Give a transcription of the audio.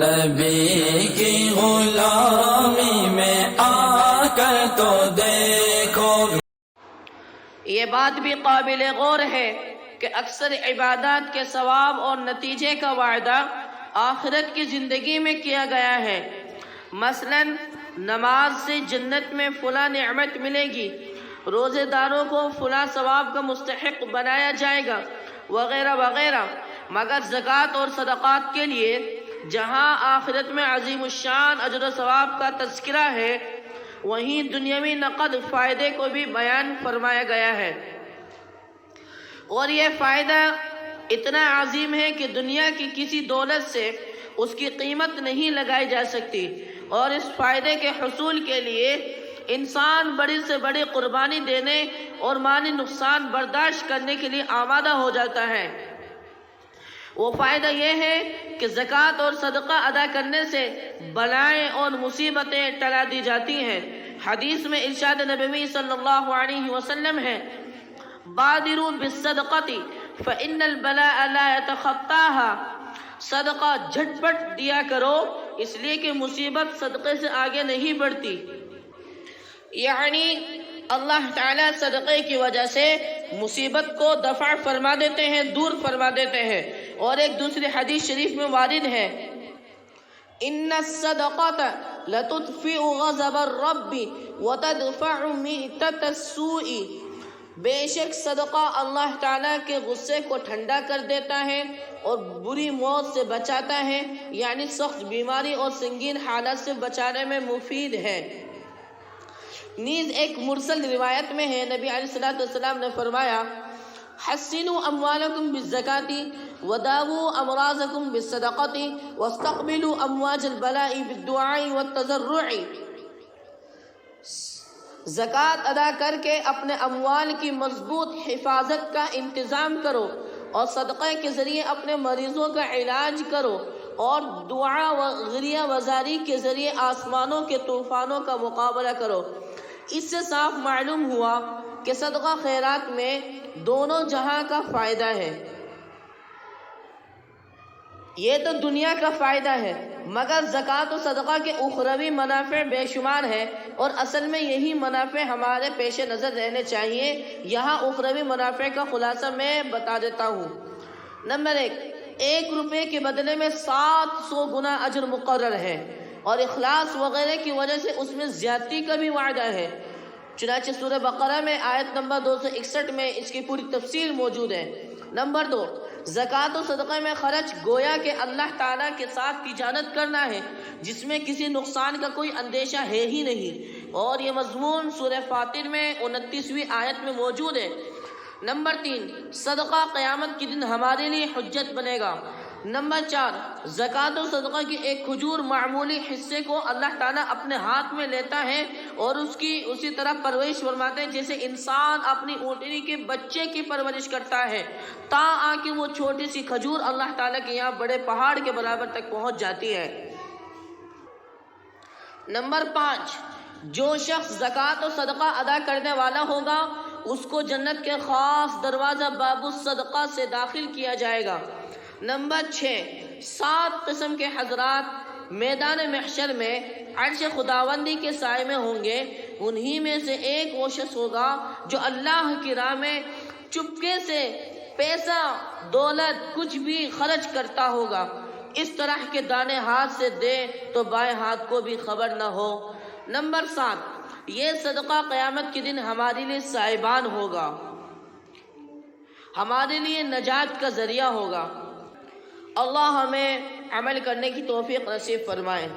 نبی کی غلامی میں آ کر تو دیکھو۔ یہ بات بھی قابل غور ہے کہ اکثر عبادات کے ثواب اور نتیجے کا وعدہ آخرت کی زندگی میں کیا گیا ہے۔ مثلا نماز سے جنت میں فلاں نعمت ملے گی، روزے داروں کو فلاں ثواب کا مستحق بنایا جائے گا، وغیرہ وغیرہ۔ مگر زکوٰۃ اور صدقات کے لیے جہاں آخرت میں عظیم الشان اجر و ثواب کا تذکرہ ہے، وہیں دنیاوی نقد فائدے کو بھی بیان فرمایا گیا ہے، اور یہ فائدہ اتنا عظیم ہے کہ دنیا کی کسی دولت سے اس کی قیمت نہیں لگائی جا سکتی، اور اس فائدے کے حصول کے لیے انسان بڑی سے بڑی قربانی دینے اور مالی نقصان برداشت کرنے کے لیے آمادہ ہو جاتا ہے۔ وہ فائدہ یہ ہے کہ زکوٰۃ اور صدقہ ادا کرنے سے بلائیں اور مصیبتیں ٹلا دی جاتی ہیں۔ حدیث میں ارشاد نبوی صلی اللہ علیہ وسلم ہے، بادروا بالصدقۃ فإن البلاء لا يتخطاها، صدقہ جھٹ پٹ دیا کرو، اس لیے کہ مصیبت صدقے سے آگے نہیں بڑھتی۔ یعنی اللہ تعالیٰ صدقے کی وجہ سے مصیبت کو دفع فرما دیتے ہیں، دور فرما دیتے ہیں۔ اور ایک دوسری حدیث شریف میں وارد ہے، ان الصدقۃ لتطفئ غضب الرب وتدفع میتۃ السوء، بے شک صدقہ اللہ تعالیٰ کے غصے کو ٹھنڈا کر دیتا ہے اور بری موت سے بچاتا ہے، یعنی سخت بیماری اور سنگین حالت سے بچانے میں مفید ہے۔ نیز ایک مرسل روایت میں ہے، نبی علیہ السلام نے فرمایا، حسنوا اموالکم بالزکاۃ وداووا امراضکم بالصدقۃ واستقبلوا امواج البلاء بالدعاء والتضرع۔ زکوٰۃ ادا کر کے اپنے اموال کی مضبوط حفاظت کا انتظام کرو، اور صدقے کے ذریعے اپنے مریضوں کا علاج کرو، اور دعا و غریہ وزاری کے ذریعے آسمانوں کے طوفانوں کا مقابلہ کرو۔ اس سے صاف معلوم ہوا کہ صدقہ خیرات میں دونوں جہاں کا فائدہ ہے۔ یہ تو دنیا کا فائدہ ہے، مگر زکوٰۃ و صدقہ کے اخروی منافع بے شمار ہیں، اور اصل میں یہی منافع ہمارے پیش نظر رہنے چاہیے۔ یہاں اخروی منافع کا خلاصہ میں بتا دیتا ہوں۔ نمبر 1 روپے کے بدلے میں 700 گنا اجر مقرر ہے، اور اخلاص وغیرہ کی وجہ سے اس میں زیادتی کا بھی وعدہ ہے۔ چنانچہ سورہ بقرہ میں آیت نمبر 261 میں اس کی پوری تفصیل موجود ہے۔ نمبر 2، زکوٰۃ و صدقہ میں خرچ گویا کہ اللہ تعالیٰ کے ساتھ تجارت کرنا ہے، جس میں کسی نقصان کا کوئی اندیشہ ہے ہی نہیں، اور یہ مضمون سورہ فاطر میں 29ویں آیت میں موجود ہے۔ نمبر 3، صدقہ قیامت کے دن ہمارے لیے حجت بنے گا۔ نمبر 4، زکوٰۃ و صدقہ کی ایک کھجور معمولی حصے کو اللہ تعالیٰ اپنے ہاتھ میں لیتا ہے اور اس کی اسی طرح پرورش فرماتے ہیں جیسے انسان اپنی اونٹنی کے بچے کی پرورش کرتا ہے، تا آ کے وہ چھوٹی سی کھجور اللہ تعالیٰ کے یہاں بڑے پہاڑ کے برابر تک پہنچ جاتی ہے۔ نمبر 5، جو شخص زکوٰۃ و صدقہ ادا کرنے والا ہوگا اس کو جنت کے خاص دروازہ باب الصدقہ سے داخل کیا جائے گا۔ نمبر 6، 7 قسم کے حضرات میدان محشر میں عرش خداوندی کے سائے میں ہوں گے، انہی میں سے ایک وہ شخص ہوگا جو اللہ کی راہ میں چپکے سے پیسہ دولت کچھ بھی خرچ کرتا ہوگا، اس طرح کے دانے ہاتھ سے دے تو بائیں ہاتھ کو بھی خبر نہ ہو۔ نمبر 7، یہ صدقہ قیامت کے دن ہمارے لیے سائبان ہوگا، ہمارے لیے نجات کا ذریعہ ہوگا۔ اللہ ہمیں عمل کرنے کی توفیق نصیب فرمائے۔